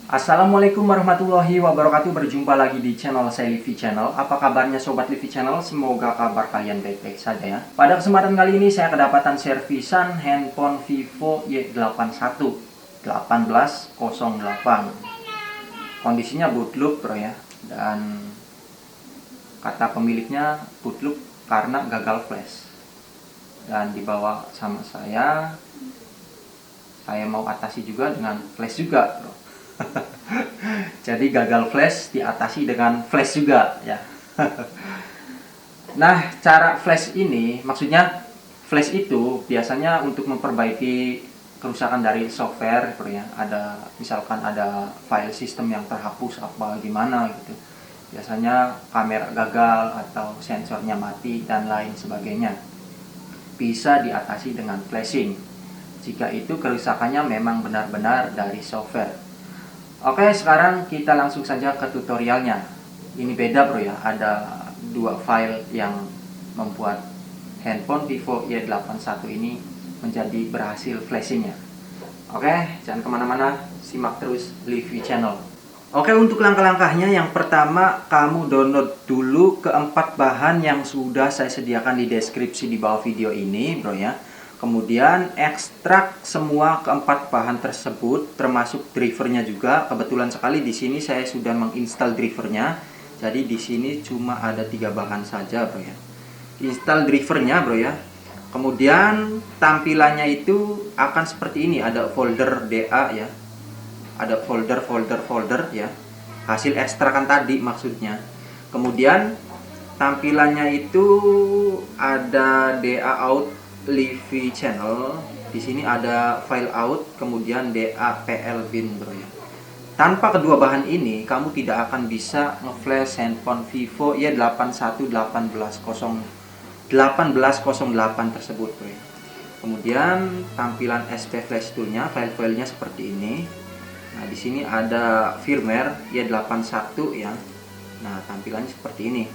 Assalamualaikum warahmatullahi wabarakatuh. Berjumpa lagi di channel saya, Livi Channel. Apa kabarnya Sobat Livi Channel? Semoga kabar kalian baik-baik saja ya. Pada kesempatan kali ini saya kedapatan servisan handphone Vivo Y81 1808. Kondisinya bootloop bro ya. Dan kata pemiliknya bootloop karena gagal flash. Dan dibawa sama saya mau atasi juga dengan flash juga bro. Jadi gagal flash diatasi dengan flash juga ya. Nah, cara flash ini maksudnya flash itu biasanya untuk memperbaiki kerusakan dari software ya. Ada misalkan ada file system yang terhapus apa gimana gitu. Biasanya kamera gagal atau sensornya mati dan lain sebagainya. Bisa diatasi dengan flashing. Jika itu kerusakannya memang benar-benar dari software. Oke, sekarang kita langsung saja ke tutorialnya. Ini beda bro ya, ada dua file yang membuat handphone Vivo Y81 ini menjadi berhasil flashingnya. Oke, jangan kemana-mana, simak terus Livi Channel. Oke, untuk langkah-langkahnya, yang pertama kamu download dulu keempat bahan yang sudah saya sediakan di deskripsi di bawah video ini bro ya. Kemudian ekstrak semua keempat bahan tersebut, termasuk drivernya juga. Kebetulan sekali di sini saya sudah menginstal drivernya. Jadi di sini cuma ada 3 bahan saja, bro ya. Install drivernya, bro ya. Kemudian tampilannya itu akan seperti ini. Ada folder DA ya. Ada folder ya. Hasil ekstrakan tadi maksudnya. Kemudian tampilannya itu ada DA out Livi Channel. Di sini ada file out, kemudian DAPL bin bro ya. Tanpa kedua bahan ini kamu tidak akan bisa ngeflash handphone Vivo Y81 1808 tersebut bro ya. Kemudian tampilan SP Flash Tool-nya, file-filenya seperti ini. Nah, di sini ada firmware Y81 ya. Nah, tampilannya seperti ini.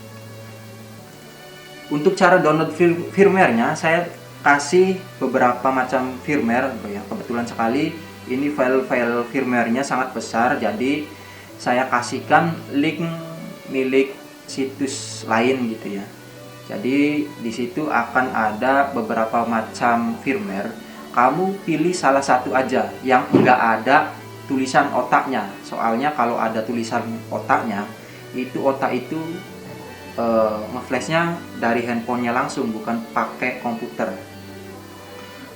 Untuk cara download firmware-nya, saya kasih beberapa macam firmware ya. Kebetulan sekali ini file-file firmware-nya sangat besar, jadi saya kasihkan link milik situs lain gitu ya. Jadi di situ akan ada beberapa macam firmware. Kamu pilih salah satu aja yang enggak ada tulisan otaknya. Soalnya kalau ada tulisan otaknya, itu otak itu ngeflashnya dari handphonenya langsung, bukan pakai komputer.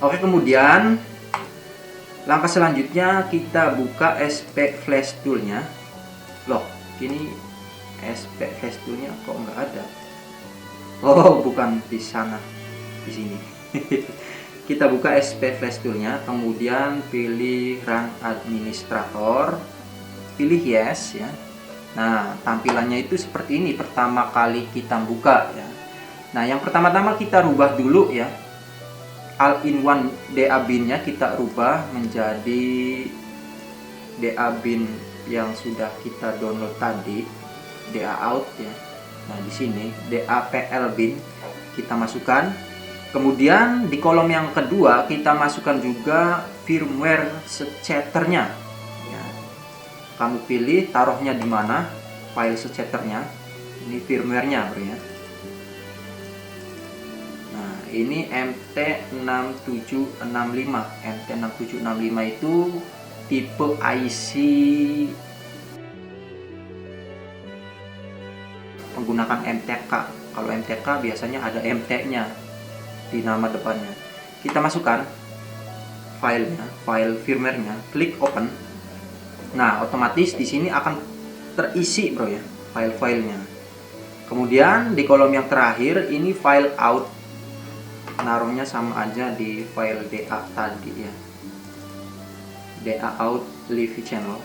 Oke, kemudian langkah selanjutnya kita buka SP Flash Tool-nya. Loh, ini SP Flash Tool-nya kok nggak ada? Oh, bukan di sana, di sini. Kita buka SP Flash Tool-nya, kemudian pilih Run Administrator, pilih Yes ya. Nah, tampilannya itu seperti ini pertama kali kita buka ya. Nah, yang pertama-tama kita rubah dulu ya. All-in-one DA bin-nya kita rubah menjadi DA bin yang sudah kita download tadi, DA out ya. Nah, di sini DAPL bin kita masukkan. Kemudian di kolom yang kedua kita masukkan juga firmware scatter-nya. Ya. Kamu pilih taruhnya di mana file scatter-nya. Ini firmware-nya, bro ya. Ini MT6765. MT6765 itu tipe IC menggunakan MTK. Kalau MTK biasanya ada MT-nya di nama depannya. Kita masukkan filenya, file firmware-nya, klik open. Nah, otomatis di sini akan terisi bro ya, file-filenya. Kemudian di kolom yang terakhir ini file out. Naruhnya sama aja di file DA tadi ya, DA out Livi Channel.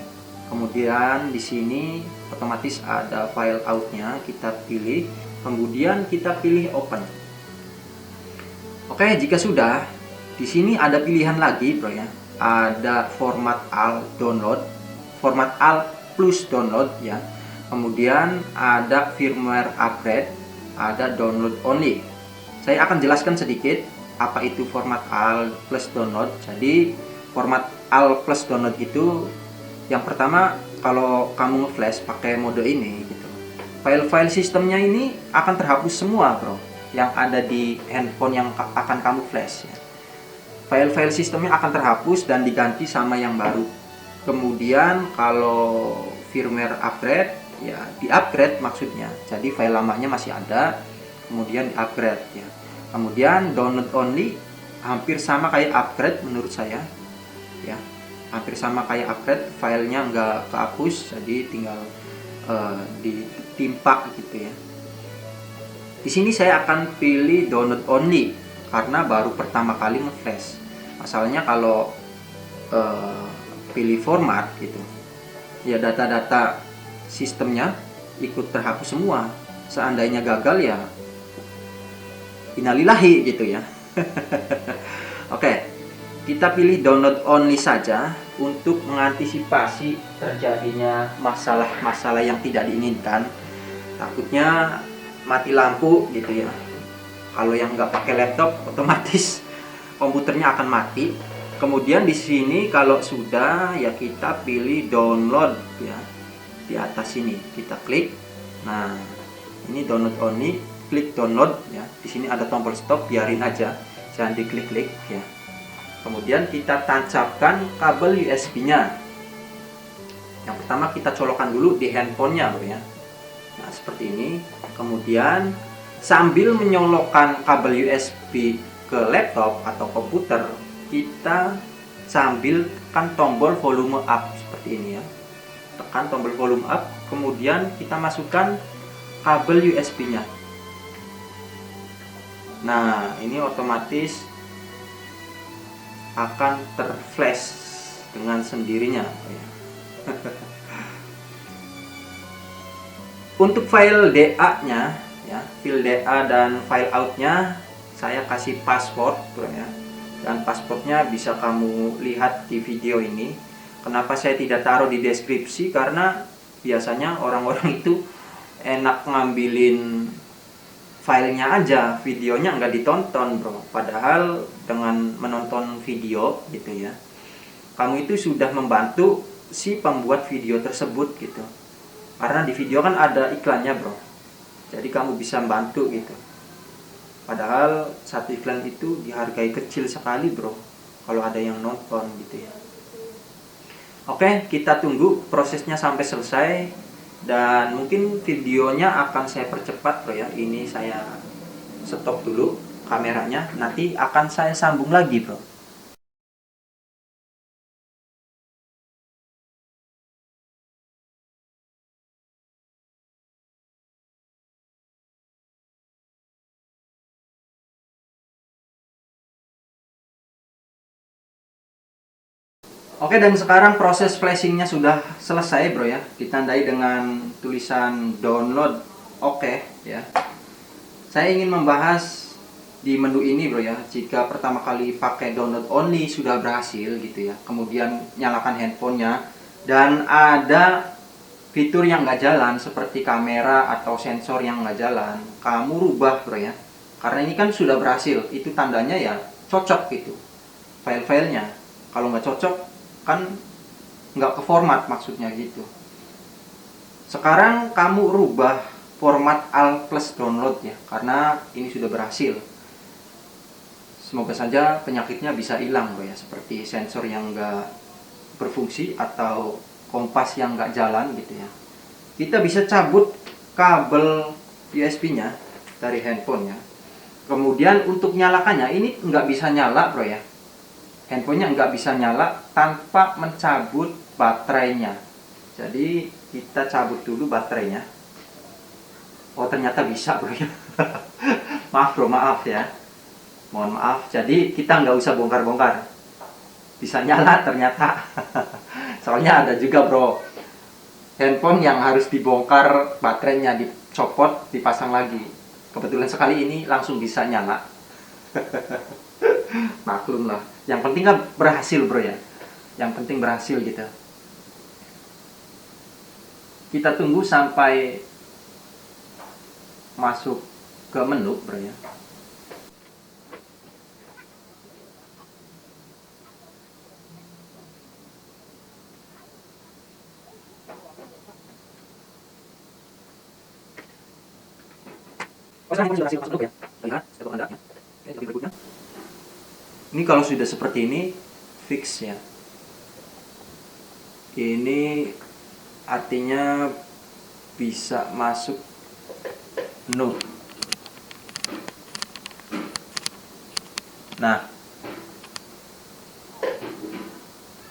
Kemudian di sini otomatis ada file outnya, kita pilih, kemudian kita pilih open. Oke, jika sudah, di sini ada pilihan lagi bro ya, ada format all download, format all plus download ya. Kemudian ada firmware upgrade, ada download only. Saya akan jelaskan sedikit apa itu format all plus download. Jadi format all plus download itu Yang pertama, kalau kamu nge-flash pakai mode ini gitu, file-file sistemnya ini akan terhapus semua bro, yang ada di handphone yang akan kamu flash ya. File-file sistemnya akan terhapus dan diganti sama yang baru. Kemudian kalau firmware upgrade, ya di-upgrade maksudnya. Jadi file lamanya masih ada, kemudian di-upgrade ya. Kemudian download only hampir sama kayak upgrade menurut saya ya. Hampir sama kayak upgrade, filenya nggak kehapus, jadi tinggal ditimpa gitu ya. Di sini saya akan pilih download only karena baru pertama kali nge-flash. Masalahnya kalau pilih format gitu, ya data-data sistemnya ikut terhapus semua. Seandainya gagal ya innalillahi gitu ya. Oke, kita pilih download only saja untuk mengantisipasi terjadinya masalah-masalah yang tidak diinginkan. Takutnya mati lampu gitu ya. Kalau yang nggak pakai laptop otomatis komputernya akan mati. Kemudian di sini kalau sudah ya kita pilih download ya. Di atas sini kita klik. Nah, ini download only, klik download ya. Di sini ada tombol stop, biarin aja. Jangan diklik-klik ya. Kemudian kita tancapkan kabel USB-nya. Yang pertama kita colokkan dulu di handphonenya bro ya. Nah, seperti ini. Kemudian sambil menyolokkan kabel USB ke laptop atau komputer, kita sambil tekan tombol volume up seperti ini ya. Tekan tombol volume up, kemudian kita masukkan kabel USB-nya. Nah, ini otomatis akan terflash dengan sendirinya ya. Untuk file DA-nya ya, file DA dan file out-nya saya kasih password bro ya. Dan passwordnya bisa kamu lihat di video ini. Kenapa saya tidak taruh di deskripsi? Karena biasanya orang-orang itu enak ngambilin filenya aja, videonya nggak ditonton bro. Padahal dengan menonton video gitu ya, kamu itu sudah membantu si pembuat video tersebut gitu. Karena di video kan ada iklannya bro, jadi kamu bisa membantu gitu. Padahal satu iklan itu dihargai kecil sekali bro, kalau ada yang nonton gitu ya. Oke, kita tunggu prosesnya sampai selesai. Dan mungkin videonya akan saya percepat bro ya. Ini saya stop dulu kameranya, nanti akan saya sambung lagi bro. Oke, dan sekarang proses flashingnya sudah selesai bro ya. Ditandai dengan tulisan download oke ya. Saya ingin membahas di menu ini bro ya. Jika pertama kali pakai download only sudah berhasil gitu ya, kemudian nyalakan handphonenya dan ada fitur yang nggak jalan seperti kamera atau sensor yang nggak jalan, kamu rubah bro ya. Karena ini kan sudah berhasil, itu tandanya ya cocok gitu file-filenya. Kalau nggak cocok kan nggak ke format maksudnya gitu. Sekarang kamu rubah format al plus download ya, karena ini sudah berhasil. Semoga saja penyakitnya bisa hilang bro ya, seperti sensor yang nggak berfungsi atau kompas yang nggak jalan gitu ya. Kita bisa cabut kabel USB-nya dari handphone ya. Kemudian untuk nyalakannya ini nggak bisa nyala bro ya. Handphonenya nggak bisa nyala tanpa mencabut baterainya. Jadi kita cabut dulu baterainya. Oh ternyata bisa bro ya. Maaf bro, maaf ya. Mohon maaf. Jadi kita nggak usah bongkar-bongkar. Bisa nyala ternyata. Soalnya ada juga bro handphone yang harus dibongkar baterainya, dicopot, dipasang lagi. Kebetulan sekali ini langsung bisa nyala. Maklum lah. Yang penting kan berhasil bro ya. Yang penting berhasil gitu. Kita tunggu sampai masuk ke menu bro ya. sekarang ini sudah berhasil masuk ya. Lihat laptop Anda ya. Oke, tapi berikutnya. Ini kalau sudah seperti ini fix ya. Ini artinya bisa masuk menu. Nah,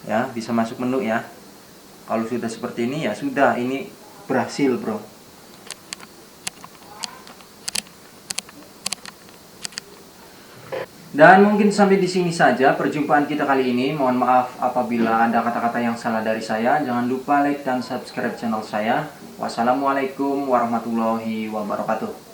ya bisa masuk menu ya. Kalau sudah seperti ini ya sudah, ini berhasil bro. Dan mungkin sampai di sini saja perjumpaan kita kali ini. Mohon maaf apabila ada kata-kata yang salah dari saya. Jangan lupa like dan subscribe channel saya. Wassalamualaikum warahmatullahi wabarakatuh.